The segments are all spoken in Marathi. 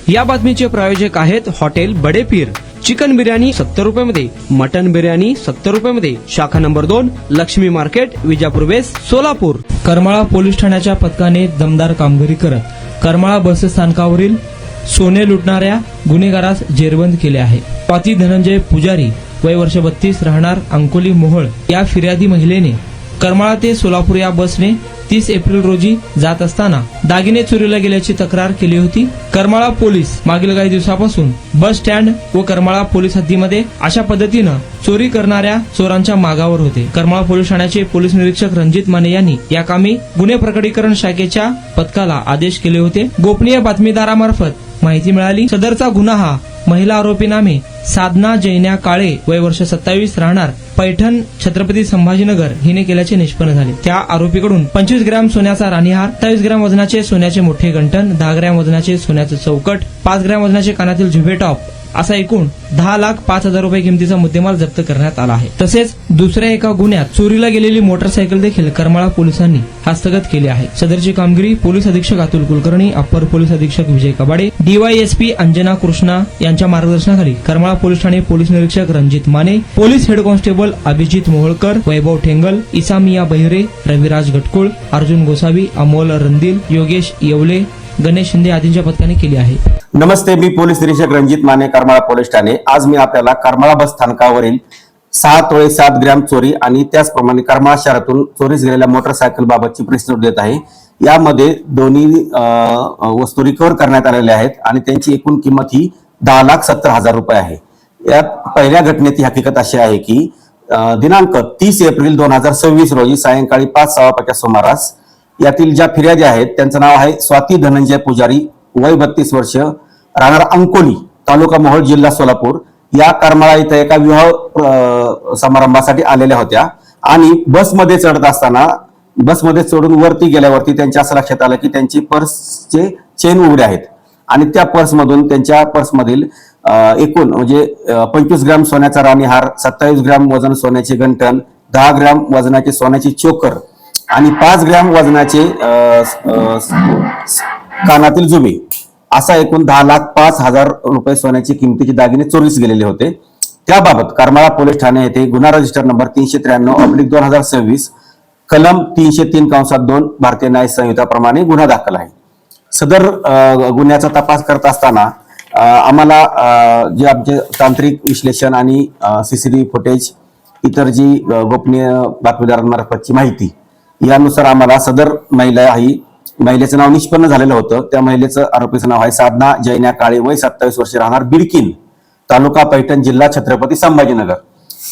या बातमीचे प्रायोजक आहेत हॉटेल बडे पीर। चिकन बिर्याणी 70 रुपयामध्ये, मटन बिर्याणी 70 रुपयामध्ये, शाखा number 2, Lakshmi market, Vijapur west, Solapur. Karmala police ठाण्याच्या पथकाने दमदार कामगिरी करत करमाळा बस स्थानकावरील सोने लुटणाऱ्या गुन्हेगारास जेरबंद केले आहे। स्वाती धनंजय पुजारी वय वर्ष 32 राहणार अंकोली मोहोळ या फिर्यादी महिलेने करमाळा ते सोलापूर या बसने 30 एप्रिल रोजी जात असताना दागिने चोरीला गेल्याची तक्रार केली होती। करमाळा पोलीस मागील काही दिवसापासून बस स्टँड व करमाळा पोलीस हद्दीमध्ये अशा पद्धतीनं चोरी करणाऱ्या चोरांच्या मागावर होते। करमाळा पोलीस ठाण्याचे पोलीस निरीक्षक रणजित माने यांनी या कामी गुन्हे प्रकटीकरण शाखेच्या पथकाला आदेश केले होते। गोपनीय बातमीदारामार्फत माहिती मिळाली, सदरचा गुन्हा हा महिला आरोपी नामे साधना जैन्या काळे वय वर्ष 27 राहणार पैठण छत्रपती संभाजीनगर हिने केल्याचे निष्पन्न झाले। त्या आरोपीकडून 25 ग्रॅम सोन्याचा राणीहार, 27 ग्रॅम वजनाचे सोन्याचे मोठे गंठण, 10 ग्रॅम वजनाचे सोन्याचे चौकट, 5 ग्रॅम वजनाचे कानातील झुबे टॉप असा एकूण 10,05,000 रुपये किमतीचा मुद्देमाल जप्त करण्यात आला आहे। तसेच दुसऱ्या एका गुन्ह्यात चोरीला गेलेली मोटरसायकल देखील करमाळा पोलिसांनी हस्तगत केली आहे। सदरची कामगिरी पोलीस अधीक्षक अतुल कुलकर्णी, अप्पर पोलीस अधीक्षक विजय कबाडे, डीवायएसपी अंजना कृष्णा यांच्या मार्गदर्शनाखाली करमाळा पोलीस ठाणे पोलीस निरीक्षक Ranjit Mane, police head constable Abhijit Moholkar, Vaibhav Thengal, Isamiya Bahire, Raviraj Gatkul, Arjun Gosavi, Amol Randil, Yogesh Yewale, Ganesh Shinde आदींच्या पथकाने केली आहे। नमस्ते, मी पोलीस निरीक्षक रणजित माने, करमाळा पोलीस ठाणे। आज मी आपल्याला करमाळा बस स्थानकावरील 6 तोळे 7 ग्रॅम चोरी आणि त्याचप्रमाणे करमाळा शहरातून चोरीस गेलेल्या मोटरसायकल बाबतची प्रेस नोट देत आहे। यामध्ये दोन्ही वस्तू रिकव्हर करण्यात आलेल्या आहेत आणि त्यांची एकूण किंमत ही 10,70,000 रुपये आहे। यात पहिल्या घटनेची हकीकत अशी आहे की दिनांक 30 एप्रिल 2026 रोजी सायंकाळी 5:15च्या सुमारास यातील ज्या फिर्यादी आहेत त्यांचं नाव आहे स्वाती धनंजय पुजारी, वय 32 वर्ष, राहणार अंकोली, तालुका मोहोळ, जिल्हा सोलापूर, या करमाळा इथं एका विवाह समारंभासाठी आलेल्या होत्या आणि बसमध्ये चढत असताना बसमध्ये चढून वरती गेल्यावरती त्यांच्या असं लक्षात आलं की त्यांची पर्सचे चेन उघडे आहेत आणि त्या पर्समधून त्यांच्या पर्समधील एकूण म्हणजे 25 ग्रॅम सोन्याचा राणीहार, 27 ग्रॅम वजन सोन्याचे गंठण, 10 ग्रॅम वजनाचे सोन्याचे चोकर आणि 5 ग्रॅम वजनाचे कानातील जुबे असा एकूण 10,05,000 रुपये सोन्याची किमतीचे दागिने चोरीस गेलेले होते। त्याबाबत करमाळा पोलीस ठाणे येथे गुन्हा रजिस्टर नंबर 393/2026 कलम 303(2) भारतीय न्याय संहिताप्रमाणे गुन्हा दाखल आहे। सदर गुन्ह्याचा तपास करत असताना आम्हाला जे आमचे तांत्रिक विश्लेषण आणि सीसीटीव्ही फुटेज, इतर जी गोपनीय बातमीदारांमार्फतची माहिती यानुसार आम्हाला सदर महिलेचं नाव निष्पन्न झालेलं होतं। त्या महिलेचं आरोपीचं नाव आहे साधना जैन्या काळे, वय 27 वर्ष, राहणार बिडकीन, तालुका पैठण, जिल्हा छत्रपती संभाजीनगर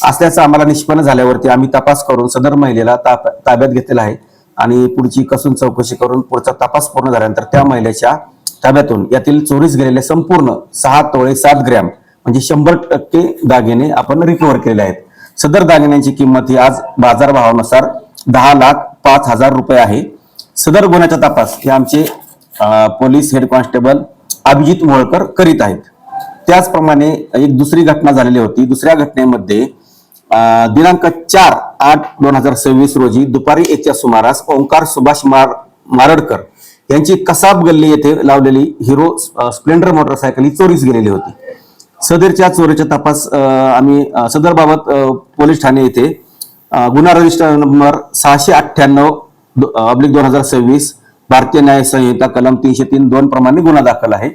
असल्याचं आम्हाला निष्पन्न झाल्यावरती आम्ही तपास करून सदर महिलेला ताब्यात घेतलेला आहे आणि पुढची कसून चौकशी करून पुढचा तपास पूर्ण झाल्यानंतर त्या महिलेच्या ताब्यातून यातील चोरीस गेलेले संपूर्ण 6 तोळे 7 ग्रॅम म्हणजे 100% दागिने आपण रिकव्हर केलेले आहेत। सदर दागिन्यांची किंमत ही आज बाजारभावानुसार 10,05,000 रुपये आहे। सदर गुन्ह्याचा तपास हे आमचे police head constable Abhijit Moholkar करीत आहेत। त्याचप्रमाणे एक दुसरी घटना झालेली होती। दुसऱ्या घटनेमध्ये दिनांक 4/8/2026 रोजी दुपारी 1च्या सुमारास ओंकार सुभाष मारडकर यांची कसाब गल्ली येथे लावलेली हिरो स्प्लेंडर मोटरसायकल ही चोरीस गेलेली होती। सदरच्या चोरीचा तपास आम्ही सदरबाबत पोलीस ठाणे येथे गुन्हा रजिस्टर नंबर 698/2026 भारतीय न्याय संहिता कलम 303(2) प्रमाणे गुन्हा दाखल आहे।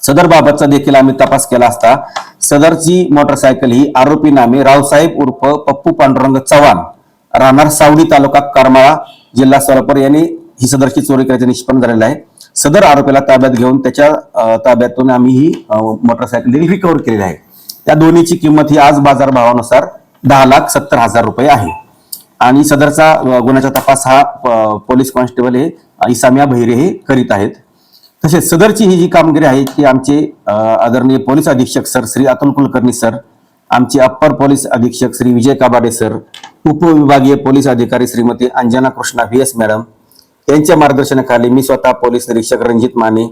सदर बाबतचा देखील आम्ही तपास केला असता सदरची मोटरसायकल ही आरोपी नामे रावसाहेब उर्फ पप्पू पांडुरंग चव्हाण, राहणार सावडी, तालुका करमाळा, जिल्हा सोलापूर यांनी ही सदरची चोरी केल्याचे निष्पन्न झालेलं आहे। सदर आरोपीला ताब्यात घेऊन त्याच्या ताब्यातून आम्ही ही मोटरसायकल देखील रिकव्हर केलेली आहे। त्या दोन्हीची किंमत ही आज बाजारभावानुसार 10,70,000 रुपये आहे आणि सदरचा गुन्ह्याचा तपास हा पोलीस कॉन्स्टेबल हे इसामिया बहिरे हे करीत आहेत। तसेच सदरची ही जी कामगिरी आहे ती आमचे आदरणीय पोलीस अधीक्षक सर श्री अतुल कुलकर्णी सर, आमचे अप्पर पोलीस अधीक्षक श्री विजय कबाडे सर, उपविभागीय पोलीस अधिकारी श्रीमती अंजना कृष्णा VS मॅडम यांच्या मार्गदर्शनाखाली मी स्वतः पोलीस निरीक्षक रणजित माने,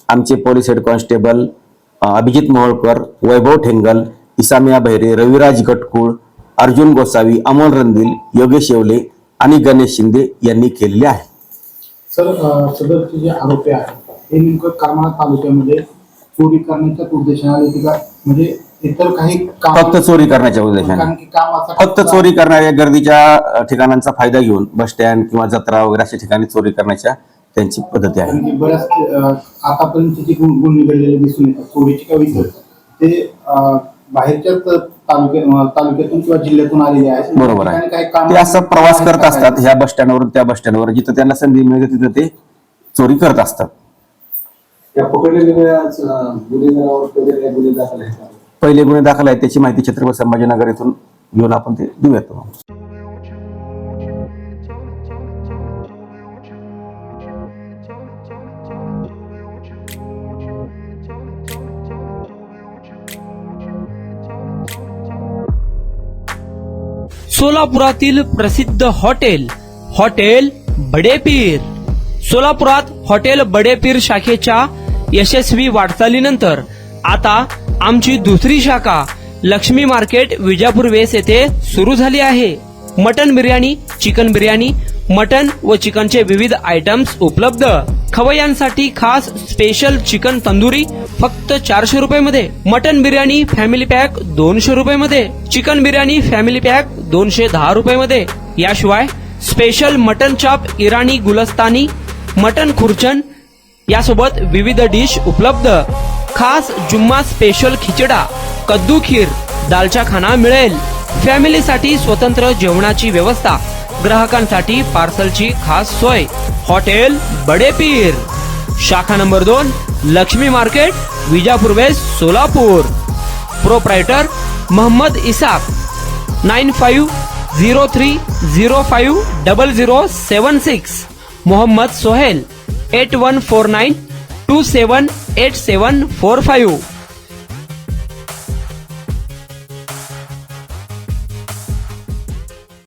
आमचे police head constable Abhijit Moholkar, Vaibhav Thengal, Isamiya Bahire, Raviraj Gatkul, Arjun Gosavi, Amol Randil, Yogesh Yewale आणि गणेश शिंदे यांनी केलेले आहे। सर, सदरचे जे आरोपी आहेत हे नेमकं करमाळा तालुक्यामध्ये चोरी करण्याच्याच उद्देशाने आले होते का, म्हणजे इतर काही काम? फक्त चोरी करण्याच्या उद्देशाने, कारण की काम असं फक्त चोरी करणाऱ्या गर्दीच्या ठिकाणांचा फायदा घेऊन बस स्टँड किंवा जत्रा वगैरे अशा ठिकाणी चोरी करण्याच्या त्यांची पद्धती आहे. कारण की बऱ्याच आतापर्यंत जे गुन्हे घडलेले दिसून येतात चोरीचे किंवा इतर, ते बाहेरच्याच तालुक्यातून किंवा जिल्ह्यातून आलेले आहेत. बरोबर आहे. काही काम ते असं प्रवास करत असतात ह्या बस स्टँडवरून त्या बस स्टँडवर, जिथं त्यांना संधी मिळते तिथं ते चोरी करत असतात. या पकडलेल्या गुन्हेगारावर वगैरे गुन्हे दाखल आहेत का? पहिले गुन्हे दाखल आहेत त्याची माहिती छत्रपती संभाजीनगर येथून घेऊन आपण ते देऊयात. सोलापुरातील प्रसिद्ध हॉटेल हॉटेल बडेपीर. सोलापुरात हॉटेल बडेपीर शाखेच्या यशस्वी वाटचालीनंतर आता आमची दुसरी शाखा लक्ष्मी मार्केट विजापूर वेस येथे सुरू झाली आहे. Mutton biryani, chicken biryani, mutton व चिकनचे विविध आयटम्स उपलब्ध. खवय्यांसाठी खास स्पेशल चिकन तंदुरी फक्त 400 रुपये मध्ये. मटन बिर्याणी फॅमिली पॅक 200 रुपये मध्ये. चिकन बिर्याणी फॅमिली पॅक 210 रुपये मध्ये. याशिवाय special mutton chop, Irani Gulistani, mutton khurchan यासोबत विविध डिश उपलब्ध. खास जुम्मा स्पेशल खिचडा, कद्दू खीर, दालचा खाना मिळेल. फॅमिलीसाठी स्वतंत्र जेवणाची व्यवस्था, ग्राहकांसाठी पार्सलची खास सोय. हॉटेल बडेपीर, शाखा number 2, Lakshmi market, Vijapur west, Solapur. Proprietor Mohammed Isaq. 9503050076. Mohammed Sohail. 8149278745.